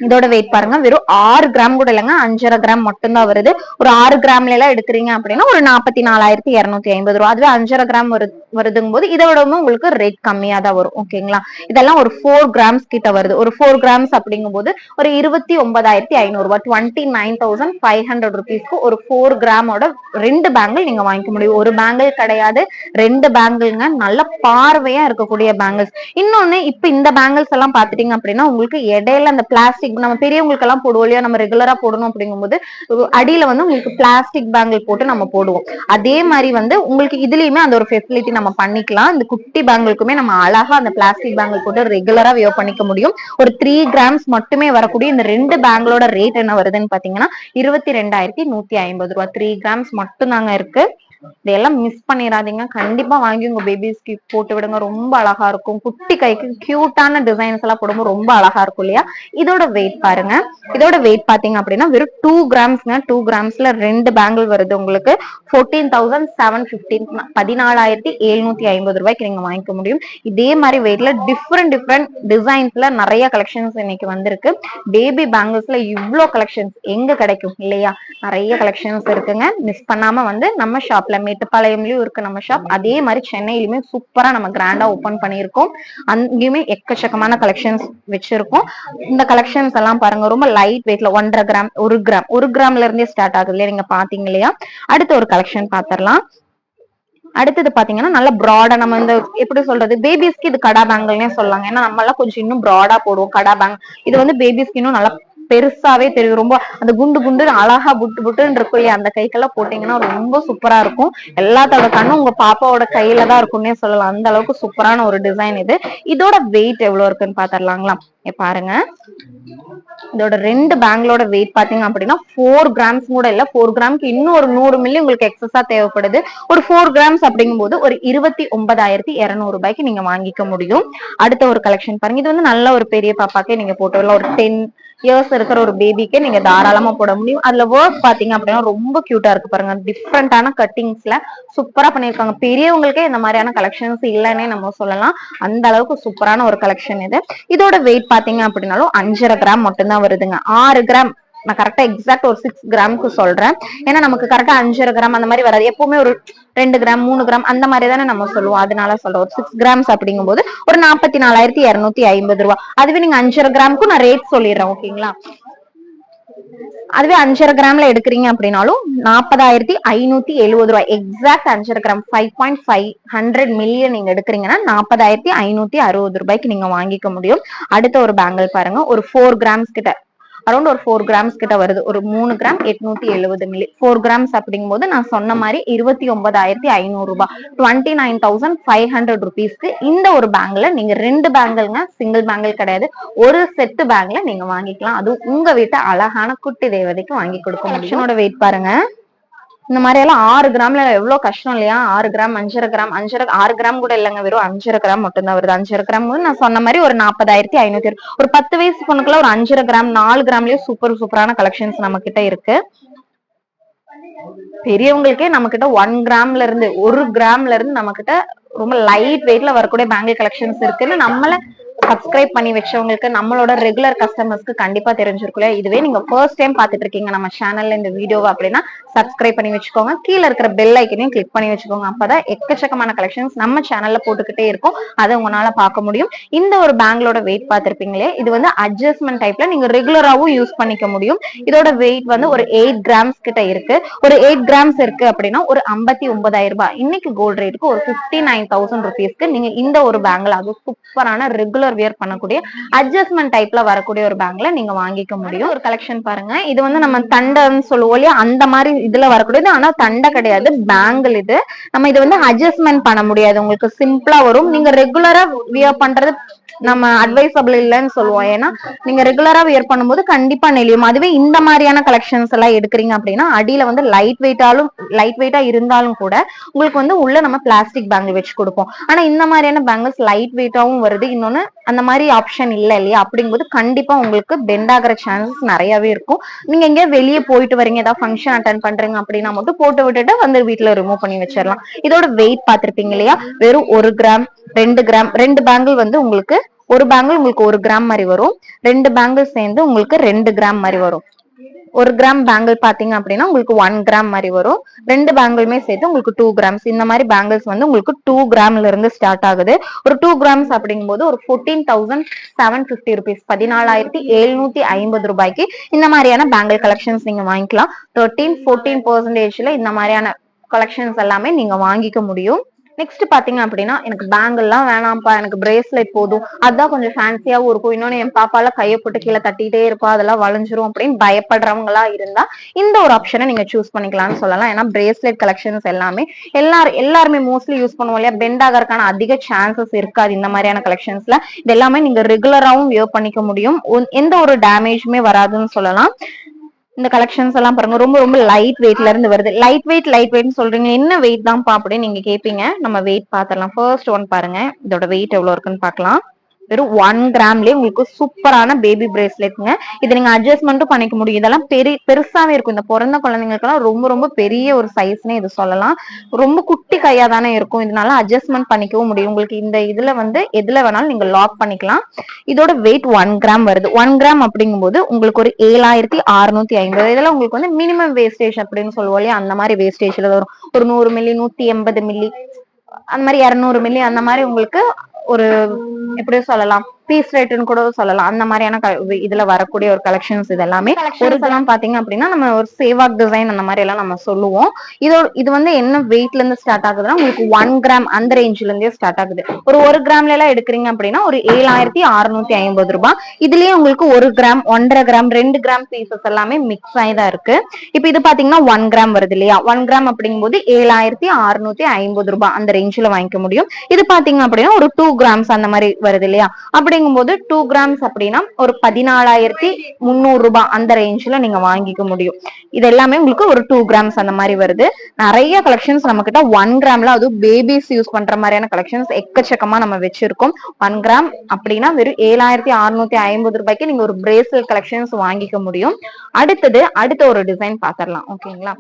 இதோட வெயிட் பாருங்க, வெறும் 6 கிராம் கூட இல்லைங்க, 5.5 கிராம் மட்டும்தான் வருது. ஒரு 6 கிராம்ல எல்லாம் எடுக்கிறீங்க அப்படின்னா ஒரு 44,250 ரூபாய். அதுவே 5.5 கிராம் வருதுங்கும் போது இதை விட உங்களுக்கு ரேட் கம்மியா தான் வரும். ஓகேங்களா. இதெல்லாம் ஒரு 4 கிராம்ஸ் கிட்ட வருது. ஒரு 4 கிராம்ஸ் அப்படிங்கும் போது ஒரு 29,500 ரூபாய், 29,500 ருபீஸ்க்கு ஒரு 4 கிராமோட 2 பேங்கிள் நீங்க வாங்கிக்க முடியும். ஒரு பேங்கிள் கிடையாது, 2 பேங்கிள்ங்க. நல்ல பார்வையா இருக்கக்கூடிய பேங்கிள்ஸ். இன்னொன்னு இப்ப இந்த பேங்கிள்ஸ் எல்லாம் பாத்துட்டீங்க அப்படின்னா உங்களுக்கு இடையில அந்த பிளாஸ்டிக் நம்ம பெரியவங்களுக்கு எல்லாம் போடுவோம் இல்லையா, நம்ம ரெகுலரா போடணும் அப்படிங்கும்போது அடியில வந்து உங்களுக்கு பிளாஸ்டிக் பேங்கிள் போட்டு நம்ம போடுவோம். அதே மாதிரி வந்து உங்களுக்கு இதுலயுமே அந்த ஒரு ஃபெசிலிட்டி நம்ம பண்ணிக்கலாம். இந்த குட்டி பேங்கிள்க்குமே நம்ம அழகா அந்த பிளாஸ்டிக் பேங்கிள் போட்டு ரெகுலரா வியர் பண்ணிக்க முடியும். ஒரு 3 கிராம்ஸ் மட்டுமே வரக்கூடிய இந்த 2 பேங்கிளோட ரேட் என்ன வருதுன்னு பாத்தீங்கன்னா 22,150 ரூபாய். 3 கிராம்ஸ் மட்டும் தாங்க இருக்கு. இதெல்லாம் மிஸ் பண்ணிடாதீங்க. கண்டிப்பா வாங்கி உங்க பேபிஸ்க்கு போட்டு விடுங்க. ரொம்ப அழகா இருக்கும். குட்டி கைக்கு கியூட்டான டிசைன்ஸ் எல்லாம் போடும்போது ரொம்ப அழகா இருக்கும் இல்லையா. இதோட வெயிட் பாருங்க. இதோட வெயிட் பாத்தீங்க அப்படின்னா வெறும் 2 கிராம்ஸ்ங்க. 2 கிராம்ஸ்ல 2 பேங்கிள் வருது. உங்களுக்கு 14,750, 14,750 ரூபாய்க்கு நீங்க வாங்கிக்க முடியும். இதே மாதிரி வெயிட்ல டிஃப்ரெண்ட் டிசைன்ஸ்ல நிறைய கலெக்ஷன்ஸ் இன்னைக்கு வந்திருக்கு. பேபி பேங்கிள்ஸ்ல இவ்ளோ கலெக்ஷன்ஸ் எங்க கிடைக்கும் இல்லையா. நிறைய கலெக்ஷன்ஸ் இருக்குங்க. மிஸ் பண்ணாம வந்து நம்ம ஷாப்ல மேட்டுப்பாளையம்லயும் இருக்கு நம்ம ஷாப். அதே மாதிரி சென்னையிலுமே சூப்பரா நம்ம கிராண்டா ஓபன் பண்ணிருக்கோம். அங்கேயுமே எக்கச்சக்கமான கலெக்ஷன்ஸ் வச்சிருக்கோம். இந்த கலெக்ஷன்ஸ் எல்லாம் பாருங்க, ரொம்ப லைட் வெயிட்ல 1.5 கிராம் 1 கிராம்ல இருந்தே ஸ்டார்ட் ஆகுது இல்லையா, நீங்க பாத்தீங்க இல்லையா. அடுத்த ஒரு கலெக்ஷன் பாத்திரலாம். அடுத்தது பாத்தீங்கன்னா நல்ல ப்ராடா, நம்ம இந்த எப்படி சொல்றது, பேபிஸ்க்கு இது கடா பேங்கிள்னே சொல்லலாங்க. ஏன்னா நம்ம எல்லாம் கொஞ்சம் இன்னும் ப்ராடா போடுவோம் கடா பேங்க். இது வந்து பேபிஸ்க்கு இன்னும் நல்லா பெருசாவே தெரியும். ரொம்ப அந்த குண்டு குண்டு அழகா புட்டு புட்டுன்னு இருக்கும் இல்லையா, அந்த கைக்கெல்லாம் போட்டீங்கன்னா ரொம்ப சூப்பரா இருக்கும். எல்லாத்தோட கண்ணும் உங்க பாப்பாவோட கையில தான் இருக்கும்னே சொல்லலாம். அந்த அளவுக்கு சூப்பரான ஒரு டிசைன் இது. இதோட வெயிட் எவ்வளவு இருக்குன்னு பாத்திரலாங்களா. பாருங்க, இதோட 2 பேங்கிளோட வெயிட் பாத்தீங்க அப்படின்னா 4 கிராம்ஸ் கூட இல்ல. 4 கிராம்க்கு இன்னும் ஒரு 100 மில்லி உங்களுக்கு எக்ஸஸா தேவைப்படுது. ஒரு 4 கிராம்ஸ் அப்படிங்கும் போது ஒரு 29,200 ரூபாய்க்கு நீங்க வாங்கிக்க முடியும். அடுத்த ஒரு கலெக்ஷன் பாருங்க. இது வந்து நல்ல ஒரு பெரிய பாப்பாக்கே நீங்க போட்டு வரலாம். ஒரு 10 இயர்ஸ் இருக்கிற ஒரு பேபிக்கே நீங்க தாராளமா போட முடியும். அதுல ஒர்க் பாத்தீங்க அப்படின்னா ரொம்ப கியூட்டா இருக்கு பாருங்க. டிஃப்ரெண்டான கட்டிங்ஸ்ல சூப்பரா பண்ணிருக்காங்க. பெரியவங்களுக்கே இந்த மாதிரியான கலெக்ஷன்ஸ் இல்லன்னே நம்ம சொல்லலாம். அந்த அளவுக்கு சூப்பரான ஒரு கலெக்ஷன் இது. இதோட வெயிட் பாத்தீங்க அப்படின்னாலும் 5.5 கிராம் மட்டும்தான் வருதுங்க. 6 கிராம் நான் கரெக்டா எக்ஸாக்ட் ஒரு 6 கிராமுக்கு சொல்றேன். ஏன்னா நமக்கு கரெக்டா 5.5 கிராம் அந்த மாதிரி வராது. எப்பவுமே ஒரு 2 கிராம் 3 கிராம் அந்த மாதிரி தானே நம்ம சொல்லுவோம். அதனால சொல்றோம். ஒரு 6 கிராம்ஸ் அப்படிங்கும் போது ஒரு 44,250 ரூபாய். அதுவே நீங்க 5.5 கிராமுக்கும் நான் ரேட் சொல்லிடுறேன். ஓகேங்களா. அதுவே 5.5 கிராம்ல எடுக்கிறீங்க அப்படின்னாலும் 40,570 ரூபாய். எக்ஸாக்ட் 5.5 கிராம் 5.500 மில்லியன் நீங்க எடுக்கிறீங்கன்னா 40,560 ரூபாய்க்கு நீங்க வாங்கிக்க முடியும். அடுத்த ஒரு பேங்கிள் பாருங்க, ஒரு 4 கிராம்ஸ் கிட்ட அரௌண்ட் ஒரு 4 கிராம்ஸ் கிட்ட வருது. ஒரு 3 கிராம் 870 மில்லி. 4 கிராம்ஸ் அப்படிங்கும் போது நான் சொன்ன மாதிரி 29,500 ரூபாய், 29,500 ருபீஸ்க்கு இந்த ஒரு பேங்கிள் நீங்க 2 பேங்கிள்ங்க, சிங்கிள் பேங்கிள் கிடையாது, ஒரு செட்டு பேங்க்ல நீங்க வாங்கிக்கலாம். அதுவும் உங்க வீட்டை அழகான குட்டி தேவதைக்கு வாங்கி கொடுக்க முடியும். வெயிட் பாருங்க, இந்த மாதிரி எல்லாம் 6 கிராம்ல எவ்வளவு கஷ்டம் இல்லையா? 6 கிராம் 5.5 கிராம் 6 கிராம் கூட இல்லைங்க, வெறும் 5.5 கிராம் மட்டும் தான் வருது. 5.5 கிராம் நான் சொன்ன மாதிரி ஒரு 40,500. ஒரு 10 வயசு பொண்ணுக்குள்ள ஒரு 5.5 கிராம் 4 கிராம்லயே சூப்பரான கலெக்ஷன்ஸ் நம்ம கிட்ட இருக்கு. பெரியவங்களுக்கே நம்ம கிட்ட 1 கிராம்ல இருந்து 1 கிராம்ல இருந்து நம்ம கிட்ட ரொம்ப லைட் வெயிட்ல வரக்கூடிய பேங்கிள் கலெக்ஷன்ஸ் இருக்குன்னு நம்மள சப்ஸ்கிரைப் பண்ணி வச்சவங்களுக்கு, நம்மளோட ரெகுலர் கஸ்டமர்ஸ்க்கு கண்டிப்பா தெரிஞ்சிருக்குல்ல. இதுவே நீங்க ஃபர்ஸ்ட் டைம் பாத்துட்டு இருக்கீங்க நம்ம சேனல்ல இந்த வீடியோவை அப்படின்னா சப்ஸ்கிரைப் பண்ணி வச்சுக்கோங்க. கீழே இருக்கிற பெல் ஐக்கனையும் கிளிக் பண்ணி வச்சுக்கோங்க. அப்பதான் எக்கச்சக்கமான கலெக்ஷன்ஸ் நம்ம சேனல்ல போட்டுக்கிட்டே இருக்கும், அதை உங்களால பார்க்க முடியும். இந்த ஒரு பேங்களோட வெயிட் பார்த்திருப்பீங்களே, இது வந்து அட்ஜஸ்ட்மெண்ட் டைப்ல நீங்க ரெகுலராவும் யூஸ் பண்ணிக்க முடியும். இதோட வெயிட் வந்து ஒரு 8 கிராம்ஸ் கிட்ட இருக்கு. ஒரு 8 கிராம்ஸ் இருக்கு அப்படின்னா ஒரு 59,000 ரூபாய். இன்னைக்கு கோல்ட் ரேட்டுக்கு ஒரு 59,000 ருபீஸ்க்கு நீங்க இந்த ஒரு பேங்கிள், அது சூப்பரான ரெகுலர் வியர் பண்ணக்கூடிய அட்ஜஸ்ட்மெண்ட் டைப்ல வரக்கூடிய ஒரு பேங்க்ல நீங்க வாங்கிக்க முடியும். ஒரு கலெக்ஷன் பாருங்க, இது வந்து நம்ம தண்டைன்னு சொல்லுவோம் இல்லையா, அந்த மாதிரி இதுல வரக்கூடியது. ஆனா தண்டை கிடையாது, பேங்கிள். இது நம்ம இது வந்து அட்ஜஸ்ட்மெண்ட் பண்ண முடியாது, உங்களுக்கு சிம்பிளா வரும். நீங்க ரெகுலரா வியர் பண்றது நம்ம அட்வைசபிள் இல்லைன்னு சொல்லுவோம். ஏன்னா நீங்க ரெகுலரா வியர் பண்ணும்போது கண்டிப்பா நெளியும். அதுவே இந்த மாதிரியான கலெக்ஷன்ஸ் எல்லாம் எடுக்கிறீங்க அப்படின்னா அடியில வந்து லைட் வெயிட்டா இருந்தாலும் கூட உங்களுக்கு வந்து உள்ள நம்ம பிளாஸ்டிக் பேங்கிள் வச்சு கொடுப்போம். ஆனா இந்த மாதிரியான பேங்கிள்ஸ் லைட் வெயிட்டாவும் வருது, இன்னொன்னு அந்த மாதிரி ஆப்ஷன் இல்ல இல்லையா? அப்படிங்கும்போது கண்டிப்பா உங்களுக்கு பெண்ட் ஆகிற சான்சஸ் நிறையவே இருக்கும். நீங்க எங்கேயா வெளியே போயிட்டு வரீங்க, ஏதாவது ஃபங்க்ஷன் அட்டென்ட் பண்றீங்க அப்படின்னா மட்டும் போட்டு விட்டுட்டு வந்து வீட்டுல ரிமூவ் பண்ணி வச்சிடலாம். இதோட வெயிட் பார்த்திருப்பீங்க இல்லையா, வெறும் 1 கிராம் 2 கிராம். 2 பேங்கிள் வந்து உங்களுக்கு ஒரு பேங்கிள் உங்களுக்கு 1 கிராம் மாதிரி வரும், 2 பேங்கிள் சேர்ந்து உங்களுக்கு 2 கிராம் மாதிரி வரும். 1 கிராம் பேங்கிள் பாத்தீங்க அப்படின்னா உங்களுக்கு 1 கிராம் மாதிரி வரும். 2 பேங்கிளுமே சேர்த்து உங்களுக்கு 2 கிராம்ஸ். இந்த மாதிரி பேங்கிள்ஸ் வந்து உங்களுக்கு 2 கிராம்ல இருந்து ஸ்டார்ட் ஆகுது. ஒரு 2 கிராம்ஸ் அப்படிங்கும் போது ஒரு 14,750 ருபீஸ், 14,750 ரூபாய்க்கு இந்த மாதிரியான பேங்கிள் கலெக்ஷன்ஸ் நீங்க வாங்கிக்கலாம். 13-14% இந்த மாதிரியான கலெக்ஷன்ஸ் எல்லாமே நீங்க வாங்கிக்க முடியும். நெக்ஸ்ட் பாத்தீங்க அப்படின்னா, எனக்கு பேங்கிள் எல்லாம் வேணாம்ப்பா, எனக்கு பிரேஸ்லெட் போதும், அதான் கொஞ்சம் ஃபேன்சியாவும் இருக்கும், இன்னொன்னு என் பாப்பால கையை போட்டு கீழே தட்டிட்டே இருப்பா, அதெல்லாம் வளைஞ்சிரும் அப்படின்னு பயப்படுறவங்களா இருந்தா இந்த ஒரு ஆப்ஷனை நீங்க சூஸ் பண்ணிக்கலாம்னு சொல்லலாம். ஏன்னா பிரேஸ்லெட் கலெக்ஷன்ஸ் எல்லாமே எல்லாருமே மோஸ்ட்லி யூஸ் பண்ணுவோம் இல்லையா, பெண்ட் ஆகிறதுக்கான அதிக சான்சஸ் இருக்காது இந்த மாதிரியான கலெக்ஷன்ஸ்ல. இது எல்லாமே நீங்க ரெகுலராவும் வியர் பண்ணிக்க முடியும், எந்த ஒரு டேமேஜுமே வராதுன்னு சொல்லலாம். இந்த கலெக்ஷன்ஸ் எல்லாம் பாருங்க, ரொம்ப லைட் வெயிட்ல இருந்து வருது. லைட் வெயிட் சொல்றீங்க, என்ன வெயிட் தான்ப்பா அப்படின்னு நீங்க கேட்பீங்க. நம்ம வெயிட் பாத்திரலாம். ஃபர்ஸ்ட் ஒன் பாருங்க, இதோட வெயிட் எவ்வளவு இருக்குன்னு பாக்கலாம். வெறும் 1 கிராம்லயே உங்களுக்கு சூப்பரான பேபி பிரேஸ்லெட்ங்க. இது நீங்க அட்ஜஸ்ட்மெண்ட்டும் பண்ணிக்க முடியும். இதெல்லாம் பெருசாவே இருக்கும். இந்த பிறந்த குழந்தைங்களுக்கெல்லாம் ரொம்ப பெரிய ஒரு சைஸ்னே இது சொல்லலாம். ரொம்ப குட்டி கையா தானே இருக்கும், இதனால அட்ஜஸ்ட்மெண்ட் பண்ணிக்கவும் முடியும். உங்களுக்கு இந்த இதுல வந்து எதுல வேணாலும் நீங்க லாக் பண்ணிக்கலாம். இதோட வெயிட் 1 கிராம் வருது. 1 கிராம் அப்படிங்கும் போது உங்களுக்கு ஒரு 7,650. இதெல்லாம் உங்களுக்கு வந்து மினிமம் வேஸ்டேஜ் அப்படின்னு சொல்லுவோம் இல்லையா, அந்த மாதிரி வேஸ்டேஜ்ல வரும். ஒரு 100 மில்லி 180 மில்லி அந்த மாதிரி 200 மில்லி அந்த மாதிரி உங்களுக்கு ஒரு எப்படி சொல்லலாம், பீஸ் ரேட்னு கூட சொல்லலாம். அந்த மாதிரியான இதுல வரக்கூடிய ஒரு கலெக்ஷன்ஸ். இது எல்லாமே எல்லாம் பாத்தீங்க அப்படின்னா நம்ம ஒரு சேவாக் டிசைன் அந்த மாதிரி எல்லாம் நம்ம சொல்லுவோம். இது வந்து என்ன வெயிட்ல இருந்து ஸ்டார்ட் ஆகுதுன்னா உங்களுக்கு 1 கிராம் அந்த ரேஞ்ச்ல இருந்தே ஸ்டார்ட் ஆகுது. ஒரு 1 கிராம்ல எல்லாம் எடுக்கிறீங்க அப்படின்னா ஒரு 7,650 ரூபாய். இதுலயே உங்களுக்கு 1 கிராம் 1.5 கிராம் 2 கிராம் பீசஸ் எல்லாமே மிக்ஸ் ஆயிதான் இருக்கு. இப்ப இது பாத்தீங்கன்னா 1 கிராம் வருது இல்லையா, 1 கிராம் அப்படிங்கும் போது 7,650 ரூபாய் அந்த ரேஞ்ச்ல வாங்கிக்க முடியும். இது பாத்தீங்க அப்படின்னா ஒரு 2 கிராம்ஸ் அந்த மாதிரி வருது இல்லையா, அப்படிங்கும்போது 2 கிராம்ஸ் அப்படின்னா ஒரு 14,300 ரூபாய் அந்த ரேஞ்ச்ல நீங்க வாங்கிக்க முடியும். இது எல்லாமே உங்களுக்கு ஒரு 2 கிராம்ஸ் அந்த மாதிரி வருது. நிறைய கலெக்ஷன்ஸ் நம்ம கிட்ட 1 கிராம்ல, அதுவும் பேபிஸ் யூஸ் பண்ற மாதிரியான கலெக்ஷன்ஸ் எக்கச்சக்கமா நம்ம வச்சிருக்கோம். 1 கிராம் அப்படின்னா வெறும் 7,650 ரூபாய்க்கு நீங்க ஒரு பிரேஸ்லெட் கலெக்ஷன்ஸ் வாங்கிக்க முடியும். அடுத்த ஒரு டிசைன் பாத்திரலாம். ஓகேங்களா,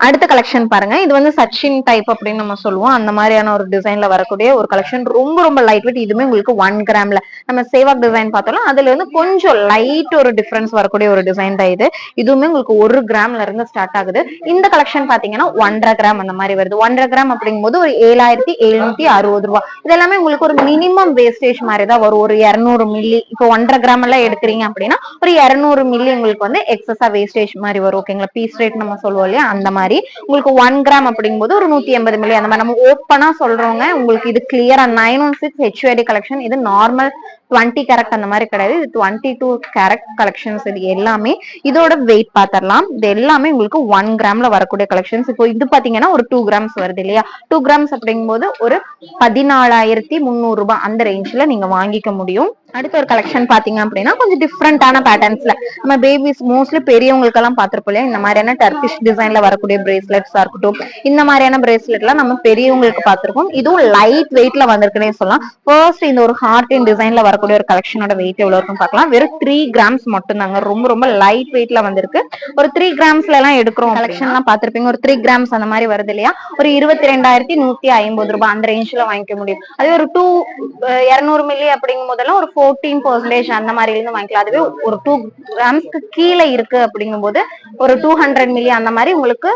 அடுத்த கலெக்ஷன் பாருங்க. இது வந்து சச்சின் டைப் அப்படின்னு நம்ம சொல்லுவோம், அந்த மாதிரியான ஒரு டிசைன்ல வரக்கூடிய ஒரு கலெக்ஷன். ரொம்ப லைட் வெயிட். இதுவுமே உங்களுக்கு 1 கிராம்ல நம்ம சேவாக் டிசைன் பார்த்தோம், அதுல வந்து கொஞ்சம் லைட் ஒரு டிஃபரன்ஸ் வரக்கூடிய ஒரு டிசைன் தான் இது. இதுவுமே உங்களுக்கு 1 கிராம்ல இருந்து ஸ்டார்ட் ஆகுது. இந்த கலெக்ஷன் பாத்தீங்கன்னா 1.5 கிராம் அந்த மாதிரி வருது. 1.5 கிராம் அப்படிங்கும் போது ஒரு 7,760 ரூபாய். இதெல்லாமே உங்களுக்கு ஒரு மினிமம் வேஸ்டேஜ் மாதிரி தான் வரும். ஒரு 200 மில்லி, இப்போ 1.5 கிராம் எல்லாம் எடுக்கிறீங்க அப்படின்னா ஒரு 200 மில்லி உங்களுக்கு வந்து எக்ஸஸா வேஸ்டேஜ் மாதிரி வரும். ஓகேங்களா, பீஸ் ரேட் நம்ம சொல்லுவோம் இல்லையா, அந்த மாதிரி உங்களுக்கு 1 கிராம் அப்படிங்கும் போது ஒரு 180 மில்லி அந்த மாதிரி நம்ம ஓப்பனா சொல்றோங்க. உங்களுக்கு இது கிளியரா 916 HUID கலெக்ஷன். இது நார்மல் 20 கேரட் அந்த மாதிரி கிடையாது, இது 22 கேரட் கலெக்ஷன்ஸ். இது எல்லாமே இதோட வெயிட் பாத்திரலாம். இது எல்லாமே உங்களுக்கு 1 கிராம்ல வரக்கூடிய கலெக்ஷன்ஸ். இப்போ இது பாத்தீங்கன்னா ஒரு 2 கிராம்ஸ் வருது இல்லையா, 2 கிராம்ஸ் அப்படிங்கும் போது ஒரு 14,300 ரூபாய் அந்த ரேஞ்ச்ல நீங்க வாங்கிக்க முடியும். அடுத்த ஒரு கலெக்ஷன் பாத்தீங்க அப்படின்னா கொஞ்சம் டிஃப்ரெண்டான பேட்டர்ன்ஸ்ல நம்ம பேபிஸ் மோஸ்ட்லி பெரியவங்களுக்கு எல்லாம் பாத்திருப்போம் இல்லையா, இந்த மாதிரியான டர்கிஷ் டிசைன்ல வரக்கூடிய பிரேஸ்லெட்ஸா இருக்கட்டும், இந்த மாதிரியான பிரேஸ்லெட் எல்லாம் நம்ம பெரியவங்களுக்கு பாத்திருக்கோம். இதுவும் லைட் வெயிட்ல வந்திருக்குன்னே சொல்லலாம். ஃபர்ஸ்ட் இந்த ஒரு ஹார்ட் இன் டிசைன்ல வரக்கூடிய ஒரு கலெக்ஷனோட வெயிட் எவ்வளவு இருக்குன்னு பார்க்கலாம். வெறும் 3 கிராம்ஸ் மட்டும் தாங்க, ரொம்ப ரொம்ப லைட் வெயிட்ல வந்திருக்கு. ஒரு 3 கிராம்ஸ்ல எல்லாம் எடுக்கிறோம் கலெக்ஷன் எல்லாம் பாத்திருப்பீங்க. ஒரு 3 கிராம்ஸ் அந்த மாதிரி வருது இல்லையா, ஒரு 22,150 ரூபாய் அந்த ரேஞ்ச்ல வாங்கிக்க முடியும். அதே ஒரு 200 மில்லி அப்படிங்கும் போதெல்லாம் ஒரு 14% அந்த மாதிரி இருந்து வாங்கிக்கலாம். அதுவே ஒரு 2 கிராம்ஸ்க்கு கீழே இருக்கு அப்படிங்கும் போது ஒரு 200 மில்லி அந்த மாதிரி உங்களுக்கு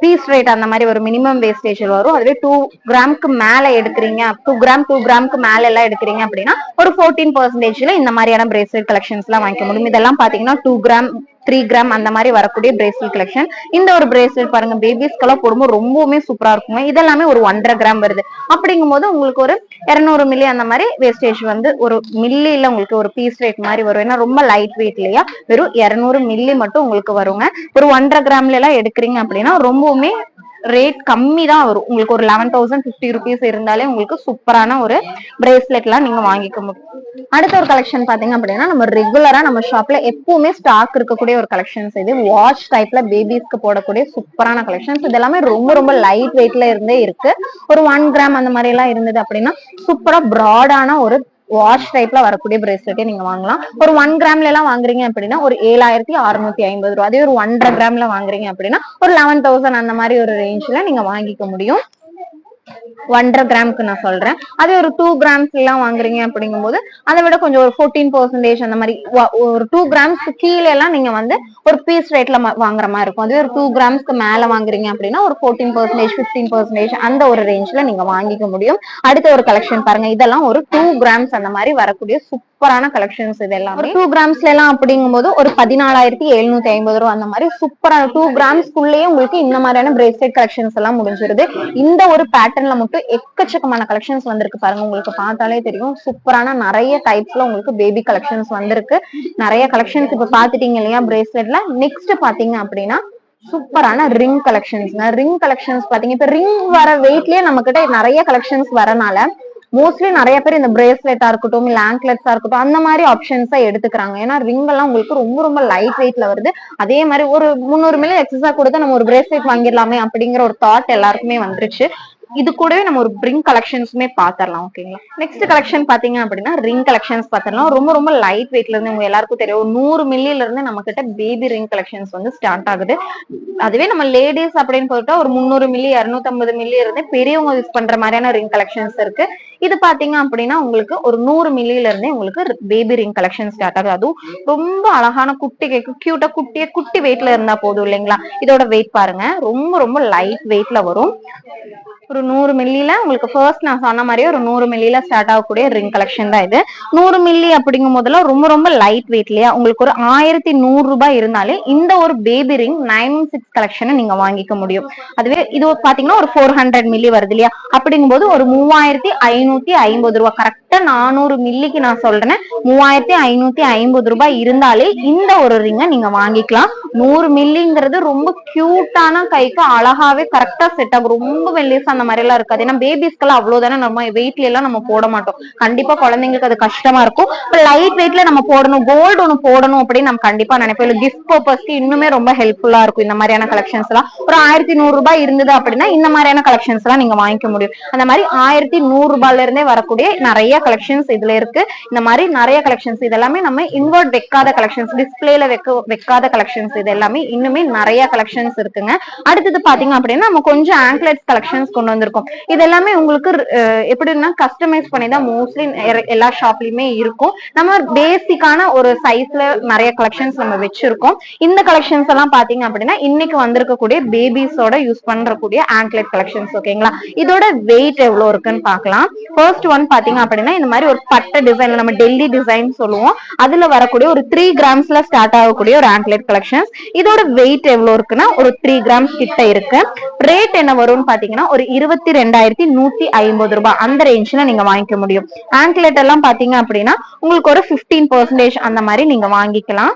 பீஸ் ரேட் அந்த மாதிரி ஒரு மினிமம் வேஸ்டேஜ் வரும். அதுவே 2 கிராம்க்கு மேல எடுக்கிறீங்க, 2 கிராம்க்கு மேல எல்லாம் எடுக்கிறீங்க அப்படின்னா ஒரு 14%ல இந்த மாதிரியான பிரேஸ்லெட் கலெக்ஷன்ஸ் எல்லாம் வாங்கிக்க முடியும். இதெல்லாம் பாத்தீங்கன்னா 2 கிராம் 3 கிராம் அந்த மாதிரி வரக்கூடிய பிரேஸ்லெட் கலெக்ஷன். இந்த ஒரு பிரேஸ்லெட் பாருங்க, பேபிஸ்க்கெல்லாம் போடும்போது ரொம்பவுமே சூப்பரா இருக்குங்க. இதெல்லாமே ஒரு 1.5 கிராம் வருது. அப்படிங்கும் போது உங்களுக்கு ஒரு 200 மில்லி அந்த மாதிரி வேஸ்டேஜ் வந்து ஒரு மில்லியில உங்களுக்கு ஒரு பீஸ் ரேட் மாதிரி வரும். ஏன்னா ரொம்ப லைட் வெயிட் இல்லையா, வெறும் 200 மில்லி மட்டும் உங்களுக்கு வருங்க. ஒரு 1.5 கிராம்ல எல்லாம் எடுக்கிறீங்க அப்படின்னா ரொம்பவுமே ரேட் கம்மி தான் வரும். உங்களுக்கு ஒரு 11,050 ருபீஸ் இருந்தாலே உங்களுக்கு சூப்பரான ஒரு பிரேஸ்லெட் எல்லாம் நீங்க வாங்கிக்க முடியும். அடுத்த ஒரு கலெக்ஷன் பாத்தீங்க அப்படின்னா நம்ம ரெகுலரா நம்ம ஷாப்ல எப்பவுமே ஸ்டாக் இருக்கக்கூடிய ஒரு கலெக்ஷன்ஸ். இது வாட்ச் டைப்ல பேபிஸ்க்கு போடக்கூடிய சூப்பரான கலெக்ஷன்ஸ். இது எல்லாமே ரொம்ப ரொம்ப லைட் வெயிட்ல இருந்தே இருக்கு. ஒரு 1 கிராம் அந்த மாதிரி எல்லாம் இருந்தது அப்படின்னா சூப்பரா பிராடான ஒரு வாட்ச் டைப்ல வரக்கூடிய பிரேஸ்லெட்டே நீங்க வாங்கலாம். ஒரு 1 கிராம்ல எல்லாம் வாங்குறீங்க அப்படின்னா ஒரு 7,650 ரூபாய். அதே ஒரு 1.5 கிராம்ல வாங்குறீங்க அப்படின்னா ஒரு 11,000 அந்த மாதிரி ஒரு ரேஞ்ச்ல நீங்க வாங்கிக்க முடியும். 1.5 கிராம்க்கு நான் சொல்றேன். அதே ஒரு 2 கிராம்ஸ் எல்லாம் வாங்குறீங்க அப்படிங்கும் போது அதை விட கொஞ்சம் ஒரு 14% அந்த மாதிரி ஒரு 2 கிராம்ஸ்க்கு கீழே எல்லாம் நீங்க வந்து ஒரு பீஸ் ரேட்ல வாங்குற மாதிரி இருக்கும். அதே ஒரு 2 கிராம்ஸ்க்கு மேல வாங்குறீங்க அப்படின்னா ஒரு 14% 15% அந்த ஒரு ரேஞ்ச்ல நீங்க வாங்கிக்க முடியும். அடுத்த ஒரு கலெக்ஷன் பாருங்க, இதெல்லாம் ஒரு 2 கிராம்ஸ் அந்த மாதிரி வரக்கூடிய சூப்பரான கலெக்ஷன்ஸ். இது எல்லாம் 2 கிராம்ஸ்ல எல்லாம் அப்படிங்கும் போது ஒரு 14,750 ரூபாய் அந்த மாதிரி சூப்பரான 2 கிராம்ஸ்க்குள்ளேயே உங்களுக்கு இந்த மாதிரியான பிரேஸ்லெட் கலெக்ஷன்ஸ் எல்லாம் முடிஞ்சிருது. இந்த ஒரு பேட்டர்ன்ல மட்டும் எக்கச்சக்கமான கலெக்ஷன்ஸ் வந்திருக்கு பாருங்க, உங்களுக்கு பார்த்தாலே தெரியும். சூப்பரான நிறைய டைப்ஸ்ல உங்களுக்கு பேபி கலெக்ஷன்ஸ் வந்திருக்கு. நிறைய கலெக்ஷன்ஸ் இப்ப பாத்துட்டீங்க இல்லையா பிரேஸ்லெட்ல. நெக்ஸ்ட் பாத்தீங்க அப்படின்னா சூப்பரான ரிங் கலெக்ஷன்ஸ். ரிங் கலெக்ஷன்ஸ் பாத்தீங்க, இப்ப ரிங் வர வெயிட்லயே நம்ம கிட்ட நிறைய கலெக்ஷன்ஸ் வரனால மோஸ்ட்லி நிறைய பேர் இந்த பிரேஸ்லெட்டா இருக்கட்டும் இல்ல ஆங்க்லெட்ஸா இருக்கட்டும் அந்த மாதிரி ஆப்ஷன்ஸா எடுத்துக்கிறாங்க. ஏன்னா ரிங் எல்லாம் உங்களுக்கு ரொம்ப ரொம்ப லைட் வெயிட்ல வருது. அதே மாதிரி ஒரு 300 மில்லி எக்ஸஸா கொடுத்தா நம்ம ஒரு பிரேஸ்லெட் வாங்கிடலாமே அப்படிங்கிற ஒரு தாட் எல்லாருக்குமே வந்துருச்சு. இது கூடவே நம்ம ஒரு ரிங் கலெக்ஷன்ஸுமே பாத்திரலாம். ஓகேங்களா, நெக்ஸ்ட் கலெக்ஷன் பாத்தீங்க அப்படின்னா ரிங் கலெக்ஷன்ஸ் பாத்திரலாம். ரொம்ப ரொம்ப லைட் வெயிட்ல இருந்து உங்க எல்லாருக்கும் தெரியும் 100 மில்லில இருந்து நம்ம கிட்ட பேபி ரிங் கலெக்ஷன்ஸ் வந்து ஸ்டார்ட் ஆகுது. அதுவே நம்ம லேடிஸ் அப்படின்னு போட்டா ஒரு 300 மில்லி 250 மில்லி இருந்து பெரியவங்க யூஸ் பண்ற மாதிரியான ரிங் கலெக்ஷன்ஸ் இருக்கு. இது பாத்தீங்க அப்படின்னா உங்களுக்கு ஒரு 100 மில்லில இருந்தே உங்களுக்கு பேபி ரிங் கலெக்ஷன் ஸ்டார்ட் ஆகுது. அதுவும் ரொம்ப அழகான குட்டி கேக்கு கியூட்டா குட்டி வெயிட்ல இருந்தா போதும் இல்லைங்களா. இதோட வெயிட் பாருங்க, ரொம்ப ரொம்ப லைட் வெயிட்ல வரும். ஒரு 100 மில்லில உங்களுக்கு ஃபர்ஸ்ட் நான் சொன்ன மாதிரியே ஒரு 100 மில்லில ஸ்டார்ட் ஆகக்கூடிய ரிங் கலெக்ஷன் தான் இது. 100 மில்லி அப்படிங்கும் போதெல்லாம் ரொம்ப ரொம்ப லைட் வெயிட் இல்லையா, உங்களுக்கு ஒரு 1,100 ரூபாய் இருந்தாலே இந்த ஒரு பேபி ரிங் 916 கலெக்ஷனை நீங்க வாங்கிக்க முடியும். அதுவே இது பாத்தீங்கன்னா ஒரு 400 மில்லி வருது இல்லையா, அப்படிங்கும் போது ஒரு 3,550 ரூபாய். கரெக்டா 400 மில்லிக்கு நான் சொல்றேன் 3,550 ரூபாய் இருந்தாலே இந்த ஒரு ரிங்கை நீங்க வாங்கிக்கலாம். 100 மில்லிங்கிறது ரொம்ப கியூட்டான கைக்கு அழகாவே கரெக்டா செட் ஆகும். ரொம்ப வெள்ளிஸ் அந்த மாதிரி எல்லாம் இருக்காது. ஏன்னா பேபிஸ்க்கெல்லாம் அவ்வளவுதானே நம்ம வெயிட்ல எல்லாம் நம்ம போட மாட்டோம். கண்டிப்பா குழந்தைங்களுக்கு அது கஷ்டமா இருக்கும். லைட் வெயிட்ல நம்ம போடணும், கோல்டு ஒண்ணு போடணும் அப்படின்னு நம்ம கண்டிப்பா நினைப்போம். கிஃப்ட் பர்பஸ்க்கு இன்னுமே ரொம்ப ஹெல்ப்ஃபுல்லா இருக்கும் இந்த மாதிரியான கலெக்ஷன்ஸ் எல்லாம். ஒரு 1,100 ரூபாய் இருந்தது அப்படின்னா இந்த மாதிரியான கலெக்ஷன்ஸ் எல்லாம் நீங்க வாங்கிக்க முடியும். அந்த மாதிரி 1,100 ரூபாயில இருந்தே வரக்கூடிய நிறைய கலெக்ஷன்ஸ் இதுல இருக்கு. இந்த மாதிரி நிறைய கலெக்ஷன்ஸ் இதெல்லாமே நம்ம இன்வெர்ட் வைக்காத கலெக்ஷன்ஸ், டிஸ்பிளேல வைக்காத கலெக்ஷன்ஸ், இது எல்லாமே இன்னுமே நிறைய கலெக்ஷன்ஸ் இருக்குங்க. அடுத்தது பாத்தீங்க அப்படின்னா நம்ம கொஞ்சம் ஆங்க்லெட்ஸ் கலெக்ஷன்ஸ் கொண்டு வந்திருக்கோம். இது எல்லாமே உங்களுக்கு எப்படின்னா கஸ்டமைஸ் பண்ணி தான் மோஸ்ட்லி எல்லா ஷாப்லயுமே இருக்கும். நம்ம பேசிக்கான ஒரு சைஸ்ல நிறைய கலெக்ஷன்ஸ் நம்ம வச்சிருக்கோம். இந்த கலெக்ஷன்ஸ் எல்லாம் பாத்தீங்க அப்படின்னா இன்னைக்கு வந்திருக்கக்கூடிய பேபிஸோட யூஸ் பண்றக்கூடிய ஆங்க்லெட் கலெக்ஷன்ஸ். ஓகேங்களா, இதோட வெயிட் எவ்வளவு இருக்குன்னு பாக்கலாம். ஃபர்ஸ்ட் ஒன் பாத்தீங்க அப்படின்னா இந்த மாதிரி ஒரு பட்டை டிசைன்ல நம்ம டெல்லி டிசைன் சொல்லுவோம், அதுல வரக்கூடிய ஒரு 3 கிராம்ஸ்ல ஸ்டார்ட் ஆகக்கூடிய ஒரு ஆங்க்லெட் கலெக்ஷன்ஸ். இதோட வெயிட் எவ்வளவு இருக்குன்னா ஒரு 3 கிராம்ஸ் கிட்ட இருக்கு. ரேட் என்ன வரும்னு பாத்தீங்கன்னா ஒரு 22,150 ரூபாய் அந்த ரேஞ்ச்ல நீங்க வாங்கிக்க முடியும். ஆங்க்லெட் எல்லாம் பாத்தீங்க அப்படின்னா உங்களுக்கு ஒரு 15% அந்த மாதிரி நீங்க வாங்கிக்கலாம்.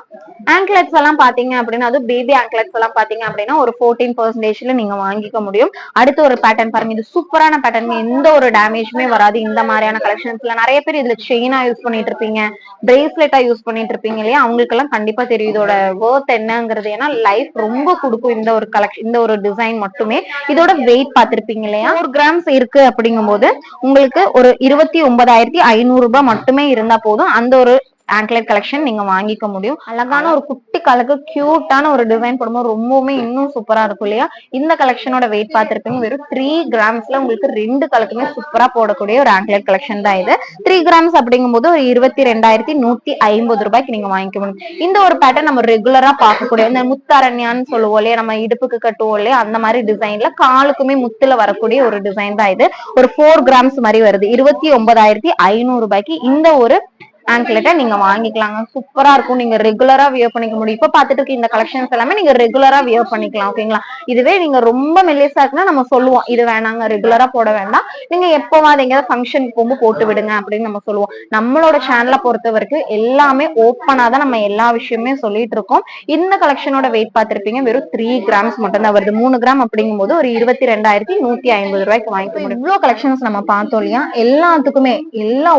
ஆங்க்லெட்ஸ் எல்லாம் பாத்தீங்க அப்படின்னா அது பேபி ஆங்க்லெட்ஸ் எல்லாம் பாத்தீங்க அப்படின்னா ஒரு 14%ல நீங்க வாங்கிக்க முடியும். அடுத்து ஒரு பேட்டர்ன் பாருங்க, இது சூப்பரான பேட்டர்ன், எந்த ஒரு டேமேஜுமே வராது. இந்த மாதிரியான கலெக்ஷன்ஸ்ல நிறைய பேர் இதுல செயினா யூஸ் பண்ணிட்டு இருப்பீங்க, பிரேஸ்லெட்டா யூஸ் பண்ணிட்டு இருப்பீங்க இல்லையா, அவங்களுக்கு எல்லாம் கண்டிப்பா தெரியும் இதோட வொர்த் என்னங்கிறது. ஏன்னா லைஃப் ரொம்ப கொடுக்கும் இந்த ஒரு கலெக்ஷன், இந்த ஒரு டிசைன் மட்டுமே. இதோட வெயிட் பார்த்திருப்பீங்க இல்லையா, 4 கிராம்ஸ் இருக்கு அப்படிங்கும் போது உங்களுக்கு ஒரு 29,500 ரூபாய் மட்டுமே இருந்தா போதும் அந்த ஒரு ஆங்க்லெட் கலெக்ஷன் நீங்க வாங்கிக்க முடியும். அழகான ஒரு குட்டி கலக்கு கியூட்டான ஒரு டிசைன் போடும்போது ரொம்பவுமே இன்னும் சூப்பரா இருக்கும் இல்லையா. இந்த கலெக்ஷனோட வெயிட் பார்த்திருப்பீங்க, வெறும் 3 கிராம்ஸ்ல உங்களுக்கு 2 கலக்குமே சூப்பரா போடக்கூடிய ஒரு ஆங்க்லெட் கலெக்ஷன் தான் இது. 3 கிராம்ஸ் அப்படிங்கும் போது ஒரு 22,150 ரூபாய்க்கு நீங்க வாங்கிக்க முடியும். இந்த ஒரு பேட்டர்ன் நம்ம ரெகுலரா பார்க்கக்கூடிய இந்த முத்தரண்யான்னு சொல்லுவோம் இல்லையா, நம்ம இடுப்புக்கு கட்டுவோம் இல்லையா, அந்த மாதிரி டிசைன்ல காலுக்குமே முத்துல வரக்கூடிய ஒரு டிசைன் தான் இது. ஒரு 4 கிராம்ஸ் மாதிரி வருது. 29,500 ரூபாய்க்கு இந்த ஒரு ஆங்க்லெட்டை நீங்க வாங்கிக்கலாங்க. சூப்பரா இருக்கும், நீங்க ரெகுலரா வியர் பண்ணிக்க முடியும். இப்ப பாத்துட்டு இருக்க இந்த கலெக்ஷன்ஸ் எல்லாமே நீங்க ரெகுலரா வியர் பண்ணிக்கலாம். ஓகேங்களா. இதுவே நீங்க ரொம்ப மெல்லிசா இருக்குன்னா நம்ம சொல்லுவோம் இது வேணாங்க, ரெகுலரா போட வேண்டாம், நீங்க எப்பவாது எங்கேயாவது ஃபங்க்ஷன் போகும்போது போட்டு விடுங்க அப்படின்னு நம்ம சொல்லுவோம். நம்மளோட சேனலை பொறுத்த வரைக்கும் எல்லாமே ஓப்பனா தான் நம்ம எல்லா விஷயமே சொல்லிட்டு இருக்கோம். இந்த கலெக்ஷனோட வெயிட் பார்த்திருப்பீங்க, வெறும் 3 கிராம்ஸ் மட்டும் தான் வருது. 3 கிராம் அப்படிங்கும் போது ஒரு 22,150 ரூபாய்க்கு வாங்கிக்க முடியும். இவ்வளவு கலெக்ஷன்ஸ் நம்ம பார்த்தோம் இல்லையா, எல்லாத்துக்குமே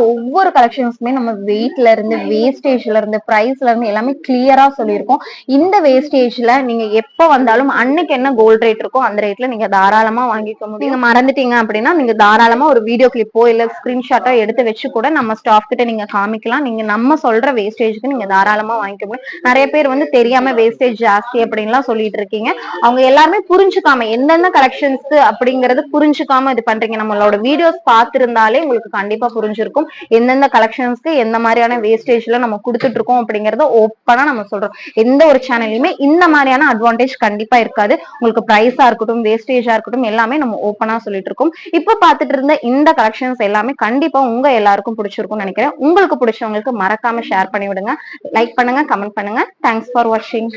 ஒவ்வொரு கலெக்ஷன்ஸுமே நம்ம வெயிட்ல இருந்து வேஸ்டேஜ்ல இருந்து பிரைஸ்ல இருந்து எல்லாமே கிளியரா சொல்லியிருக்கோம். இந்த வேஸ்டேஜ்ல நீங்க எப்ப வந்தாலும் அன்னைக்கு என்ன கோல்ட் ரேட் இருக்கோ அந்த ரேட்ல நீங்க தாராளமா வாங்கிக்க முடியும். நீங்க மறந்துட்டீங்க அப்படின்னா நீங்க தாராளமா ஒரு வீடியோ கிளிப்போ இல்ல ஸ்கிரீன்ஷாட்டோ எடுத்து வச்சு கூட நம்ம ஸ்டாஃப் கிட்ட நீங்க காமிக்கலாம். நீங்க நம்ம சொல்ற வேஸ்டேஜ்க்கு நீங்க தாராளமா வாங்கிக்க முடியும். நிறைய பேர் வந்து தெரியாம வேஸ்டேஜ் ஜாஸ்தி அப்படின்லாம் சொல்லிட்டு இருக்கீங்க. அவங்க எல்லாமே புரிஞ்சுக்காம எந்தெந்த கலெக்ஷன்ஸ் அப்படிங்கறது புரிஞ்சுக்காம இது பண்றீங்க. நம்மளோட வீடியோஸ் பார்த்திருந்தாலே உங்களுக்கு கண்டிப்பா புரிஞ்சிருக்கும் எந்தெந்த கலெக்ஷன்ஸ்க்கு எந்த மாதிரியான வேஸ்டேஜ்ல நம்ம கொடுத்துட்டு இருக்கோம் அப்படிங்கறத ஓப்பனா நம்ம சொல்றோம். எந்த ஒரு சேனல்லையுமே இந்த மாதிரியான அட்வான்டேஜ் கண்டிப்பா இருக்காது. உங்களுக்கு பிரைஸா இருக்கட்டும் வேஸ்டேஜா இருக்கட்டும் எல்லாமே நம்ம ஓப்பனா சொல்லிட்டு இருக்கோம். இப்ப பாத்துட்டு இருந்த இந்த கலெக்ஷன்ஸ் எல்லாமே கண்டிப்பா உங்க எல்லாருக்கும் பிடிச்சிருக்கும்னு நினைக்கிறேன். உங்களுக்கு பிடிச்சவங்களுக்கு மறக்காம ஷேர் பண்ணி விடுங்க, லைக் பண்ணுங்க, கமெண்ட் பண்ணுங்க. தேங்க்ஸ் ஃபார் வாட்சிங்.